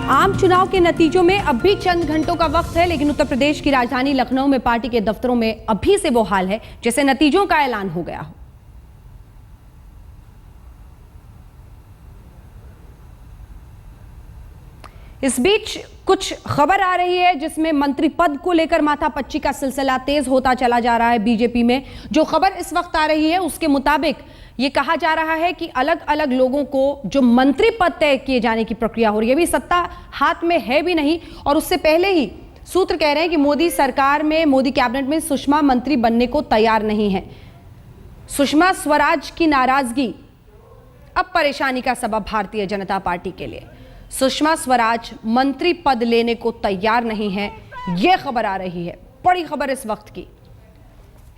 आम चुनाव के नतीजों में अब भी चंद घंटों का वक्त है, लेकिन उत्तर प्रदेश की राजधानी लखनऊ में पार्टी के दफ्तरों में अभी से वो हाल है जैसे नतीजों का ऐलान हो गया हो। इस बीच कुछ खबर आ रही है जिसमें मंत्री पद को लेकर माथापच्ची का सिलसिला तेज होता चला जा रहा है बीजेपी में। जो खबर इस वक्त आ रही है उसके मुताबिक ये कहा जा रहा है कि अलग अलग लोगों को जो मंत्री पद तय किए जाने की प्रक्रिया हो रही है, अभी सत्ता हाथ में है भी नहीं और उससे पहले ही सूत्र कह रहे हैं कि मोदी सरकार में, मोदी कैबिनेट में सुषमा मंत्री बनने को तैयार नहीं है। सुषमा स्वराज की नाराजगी अब परेशानी का सबब भारतीय जनता पार्टी के लिए। सुषमा स्वराज मंत्री पद लेने को तैयार नहीं है, यह खबर आ रही है, बड़ी खबर इस वक्त की।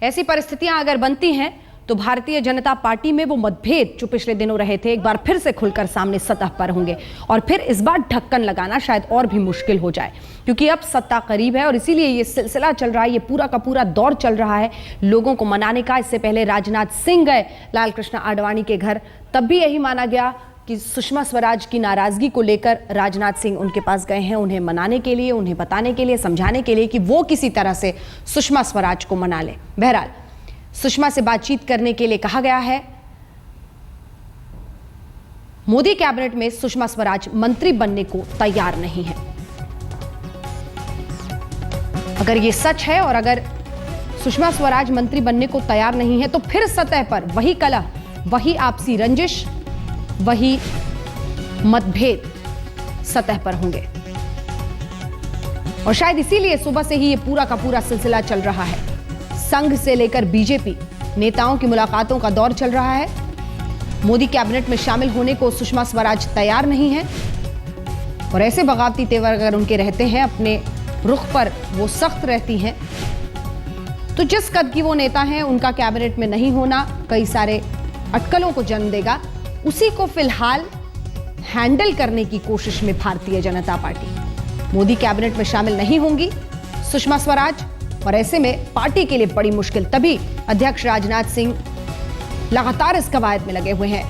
ऐसी परिस्थितियां अगर बनती हैं तो भारतीय जनता पार्टी में वो मतभेद जो पिछले दिनों रहे थे एक बार फिर से खुलकर सामने सतह पर होंगे और फिर इस बार ढक्कन लगाना शायद और भी मुश्किल हो जाए, क्योंकि अब सत्ता करीब है और इसीलिए ये सिलसिला चल रहा है, ये पूरा का पूरा दौर चल रहा है लोगों को मनाने का। इससे पहले राजनाथ सिंह गए लालकृष्ण आडवाणी के घर, तब भी यही माना गया कि सुषमा स्वराज की नाराजगी को लेकर राजनाथ सिंह उनके पास गए हैं, उन्हें मनाने के लिए, उन्हें बताने के लिए, समझाने के लिए कि वो किसी तरह से सुषमा स्वराज को मना ले। बहरहाल सुषमा से बातचीत करने के लिए कहा गया है। मोदी कैबिनेट में सुषमा स्वराज मंत्री बनने को तैयार नहीं है। अगर ये सच है और अगर सुषमा स्वराज मंत्री बनने को तैयार नहीं है तो फिर सतह पर वही कलह, वही आपसी रंजिश, वही मतभेद सतह पर होंगे और शायद इसीलिए सुबह से ही ये पूरा का पूरा सिलसिला चल रहा है। संघ से लेकर बीजेपी नेताओं की मुलाकातों का दौर चल रहा है। मोदी कैबिनेट में शामिल होने को सुषमा स्वराज तैयार नहीं है और ऐसे बगावती तेवर अगर उनके रहते हैं, अपने रुख पर वो सख्त रहती हैं, तो जिस कद की वो नेता हैं उनका कैबिनेट में नहीं होना कई सारे अटकलों को जन्म देगा। उसी को फिलहाल हैंडल करने की कोशिश में भारतीय जनता पार्टी मोदी कैबिनेट में शामिल नहीं होंगी सुषमा स्वराज, और ऐसे में पार्टी के लिए बड़ी मुश्किल। तभी अध्यक्ष राजनाथ सिंह लगातार इस कवायद में लगे हुए हैं।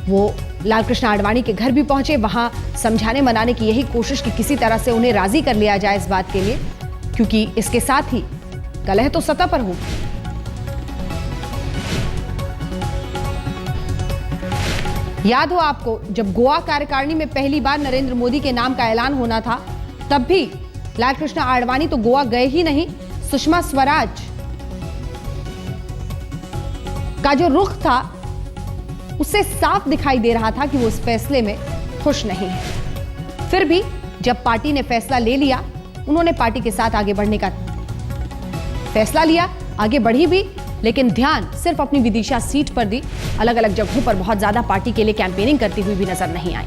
वो लालकृष्ण आडवाणी के घर भी पहुंचे, वहां समझाने मनाने की यही कोशिश कि किसी तरह से उन्हें राजी कर लिया जाए इस बात के लिए, क्योंकि इसके साथ ही कलह तो सतह पर हो। याद हो आपको, जब गोवा कार्यकारिणी में पहली बार नरेंद्र मोदी के नाम का ऐलान होना था, तब भी लालकृष्ण आडवाणी तो गोवा गए ही नहीं, सुषमा स्वराज का जो रुख था उससे साफ दिखाई दे रहा था कि वो इस फैसले में खुश नहीं है। फिर भी जब पार्टी ने फैसला ले लिया, उन्होंने पार्टी के साथ आगे बढ़ने का फैसला लिया, आगे बढ़ी भी, लेकिन ध्यान सिर्फ अपनी विदिशा सीट पर दी, अलग अलग जगहों पर बहुत ज्यादा पार्टी के लिए कैंपेनिंग करती हुई भी नजर नहीं आई।